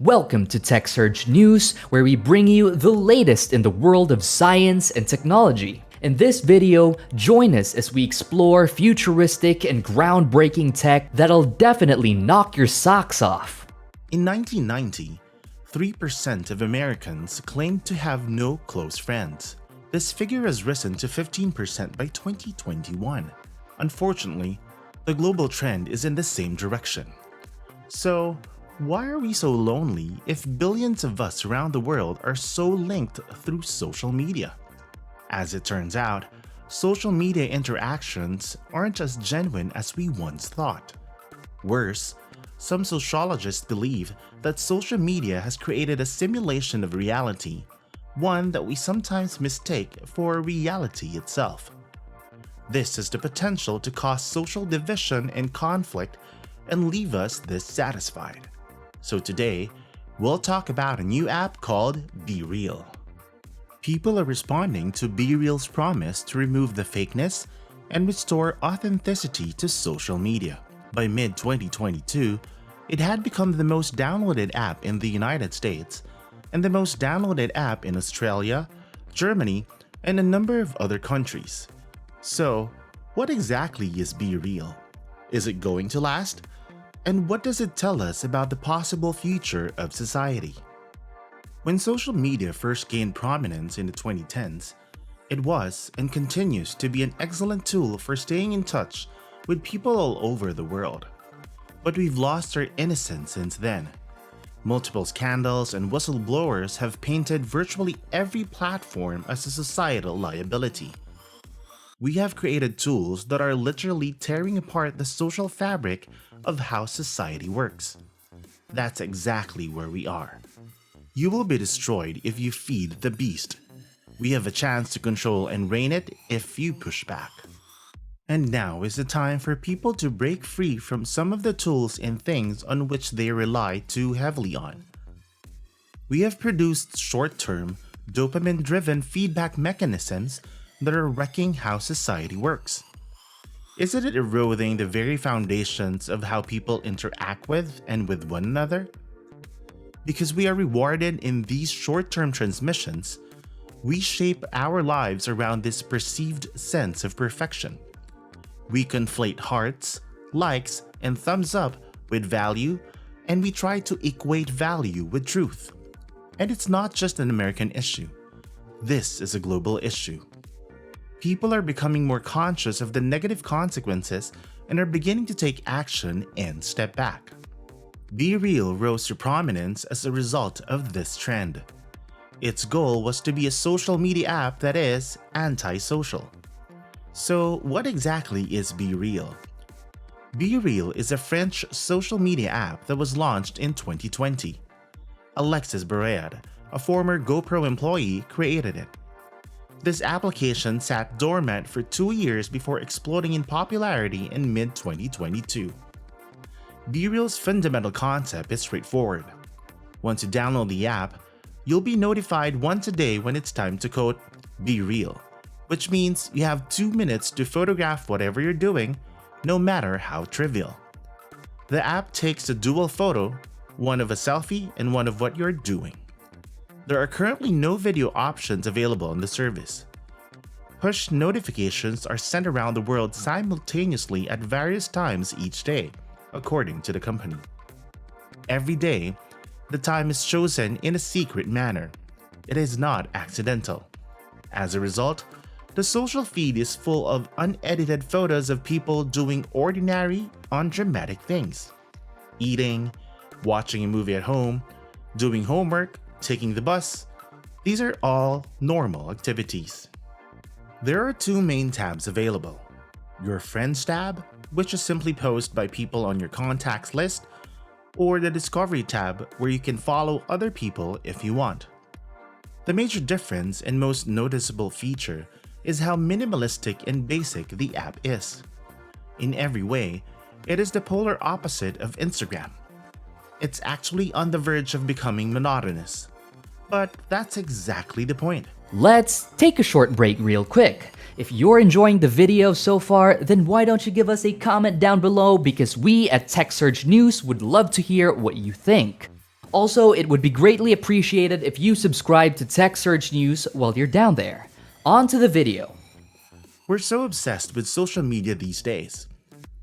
Welcome to Tech Surge News, where we bring you the latest in the world of science and technology. In this video, join us as we explore futuristic and groundbreaking tech that'll definitely knock your socks off. In 1990, 3% of Americans claimed to have no close friends. This figure has risen to 15% by 2021. Unfortunately, the global trend is in the same direction. So, why are we so lonely if billions of us around the world are so linked through social media? As it turns out, social media interactions aren't as genuine as we once thought. Worse, some sociologists believe that social media has created a simulation of reality, one that we sometimes mistake for reality itself. This has the potential to cause social division and conflict and leave us dissatisfied. So today, we'll talk about a new app called BeReal. People are responding to BeReal's promise to remove the fakeness and restore authenticity to social media. By mid-2022, it had become the most downloaded app in the United States and the most downloaded app in Australia, Germany, and a number of other countries. So, what exactly is BeReal? Is it going to last? And what does it tell us about the possible future of society? When social media first gained prominence in the 2010s, it was and continues to be an excellent tool for staying in touch with people all over the world. But we've lost our innocence since then. Multiple scandals and whistleblowers have painted virtually every platform as a societal liability. We have created tools that are literally tearing apart the social fabric of how society works. That's exactly where we are. You will be destroyed if you feed the beast. We have a chance to control and rein it if you push back. And now is the time for people to break free from some of the tools and things on which they rely too heavily on. We have produced short-term, dopamine-driven feedback mechanisms that are wrecking how society works. Isn't it eroding the very foundations of how people interact with and with one another? Because we are rewarded in these short-term transmissions, we shape our lives around this perceived sense of perfection. We conflate hearts, likes, and thumbs up with value, and we try to equate value with truth. And it's not just an American issue. This is a global issue. People are becoming more conscious of the negative consequences and are beginning to take action and step back. BeReal rose to prominence as a result of this trend. Its goal was to be a social media app that is anti-social. So what exactly is BeReal? BeReal is a French social media app that was launched in 2020. Alexis Barrère, a former GoPro employee, created it. This application sat dormant for 2 years before exploding in popularity in mid-2022. BeReal's fundamental concept is straightforward. Once you download the app, you'll be notified once a day when it's time to quote, "Be real," which means you have 2 minutes to photograph whatever you're doing, no matter how trivial. The app takes a dual photo, one of a selfie and one of what you're doing. There are currently no video options available on the service. Push notifications are sent around the world simultaneously at various times each day, according to the company. Every day, the time is chosen in a secret manner. It is not accidental. As a result, the social feed is full of unedited photos of people doing ordinary, undramatic things. Eating, watching a movie at home, doing homework, taking the bus. These are all normal activities. There are 2 main tabs available. Your Friends tab, which is simply posted by people on your contacts list, or the Discovery tab, where you can follow other people if you want. The major difference and most noticeable feature is how minimalistic and basic the app is. In every way, it is the polar opposite of Instagram. It's actually on the verge of becoming monotonous. But that's exactly the point. Let's take a short break real quick. If you're enjoying the video so far, then why don't you give us a comment down below, because we at Tech Surge News would love to hear what you think. Also, it would be greatly appreciated if you subscribe to Tech Surge News while you're down there. On to the video. We're so obsessed with social media these days.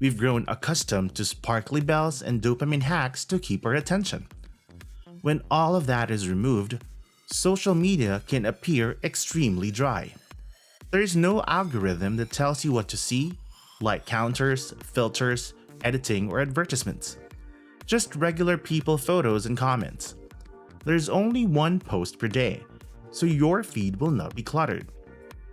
We've grown accustomed to sparkly bells and dopamine hacks to keep our attention. When all of that is removed, social media can appear extremely dry. There is no algorithm that tells you what to see, like counters, filters, editing, or advertisements. Just regular people photos and comments. There's only one post per day, so your feed will not be cluttered.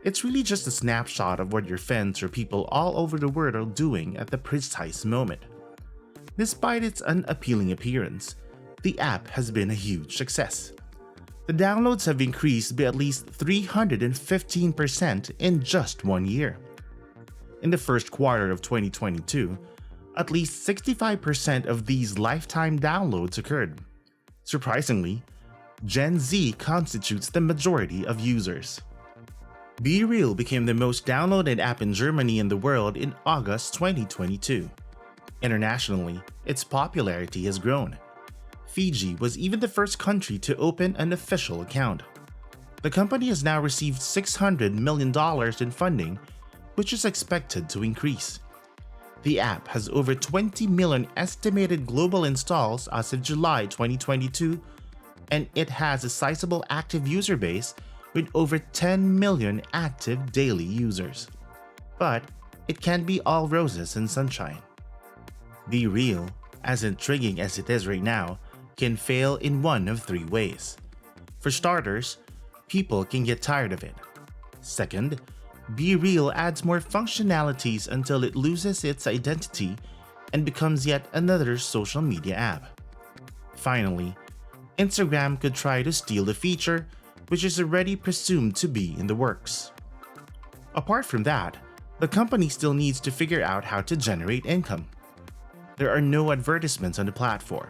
It's really just a snapshot of what your friends or people all over the world are doing at the precise moment. Despite its unappealing appearance, the app has been a huge success. The downloads have increased by at least 315% in just 1 year. In the first quarter of 2022, at least 65% of these lifetime downloads occurred. Surprisingly, Gen Z constitutes the majority of users. BeReal became the most downloaded app in Germany and the world in August 2022. Internationally, its popularity has grown. Fiji was even the first country to open an official account. The company has now received $600 million in funding, which is expected to increase. The app has over 20 million estimated global installs as of July 2022, and it has a sizable active user base with over 10 million active daily users. But it can't be all roses and sunshine. BeReal, as intriguing as it is right now, can fail in one of three ways. For starters, people can get tired of it. Second, BeReal adds more functionalities until it loses its identity and becomes yet another social media app. Finally, Instagram could try to steal the feature, which is already presumed to be in the works. Apart from that, the company still needs to figure out how to generate income. There are no advertisements on the platform.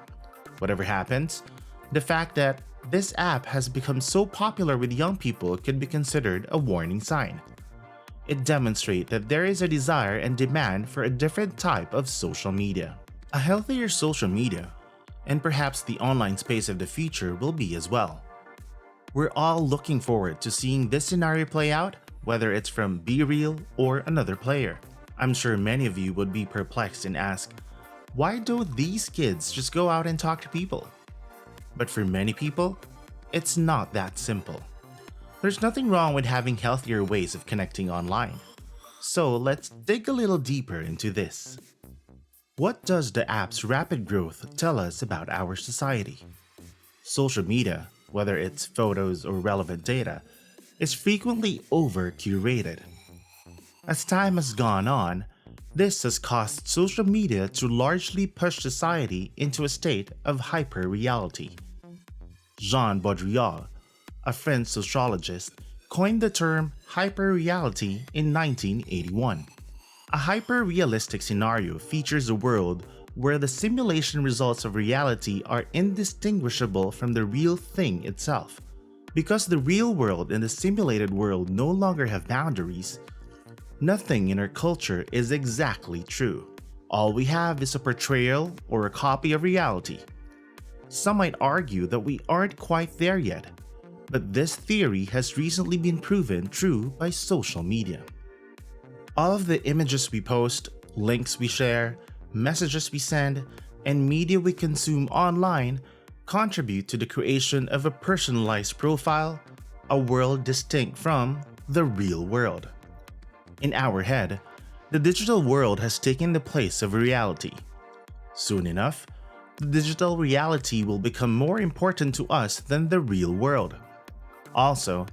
Whatever happens, the fact that this app has become so popular with young people could be considered a warning sign. It demonstrates that there is a desire and demand for a different type of social media. A healthier social media, and perhaps the online space of the future will be as well. We're all looking forward to seeing this scenario play out, whether it's from BeReal or another player. I'm sure many of you would be perplexed and ask, why don't these kids just go out and talk to people? But for many people, it's not that simple. There's nothing wrong with having healthier ways of connecting online. So let's dig a little deeper into this. What does the app's rapid growth tell us about our society? Social media, whether it's photos or relevant data, is frequently over-curated. As time has gone on, this has caused social media to largely push society into a state of hyper-reality. Jean BeReal, a French sociologist, coined the term hyper-reality in 1981. A hyper-realistic scenario features a world where the simulation results of reality are indistinguishable from the real thing itself. Because the real world and the simulated world no longer have boundaries, nothing in our culture is exactly true. All we have is a portrayal or a copy of reality. Some might argue that we aren't quite there yet, but this theory has recently been proven true by social media. All of the images we post, links we share, messages we send, and media we consume online contribute to the creation of a personalized profile, a world distinct from the real world. In our head, the digital world has taken the place of reality. Soon enough, the digital reality will become more important to us than the real world. Also,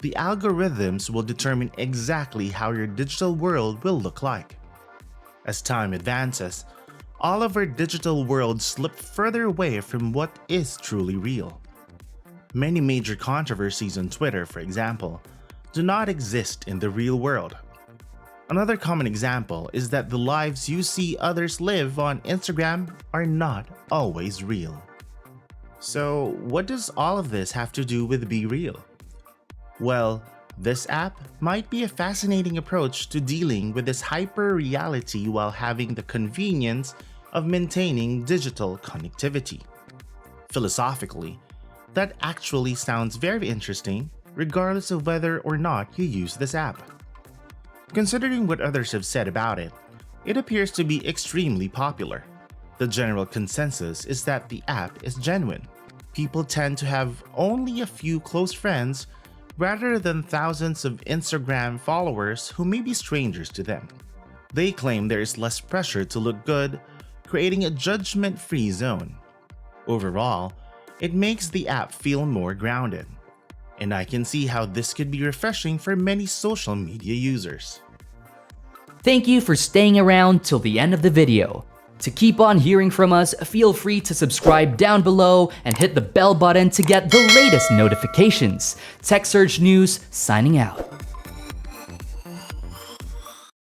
the algorithms will determine exactly how your digital world will look like. As time advances, all of our digital worlds slip further away from what is truly real. Many major controversies on Twitter, for example, do not exist in the real world. Another common example is that the lives you see others live on Instagram are not always real. So, what does all of this have to do with BeReal? Well, this app might be a fascinating approach to dealing with this hyper-reality while having the convenience of maintaining digital connectivity. Philosophically, that actually sounds very interesting, regardless of whether or not you use this app. Considering what others have said about it, it appears to be extremely popular. The general consensus is that the app is genuine. People tend to have only a few close friends rather than thousands of Instagram followers who may be strangers to them. They claim there is less pressure to look good, creating a judgment-free zone. Overall, it makes the app feel more grounded, and I can see how this could be refreshing for many social media users. Thank you for staying around till the end of the video. To keep on hearing from us, feel free to subscribe down below and hit the bell button to get the latest notifications. Tech Surge News signing out.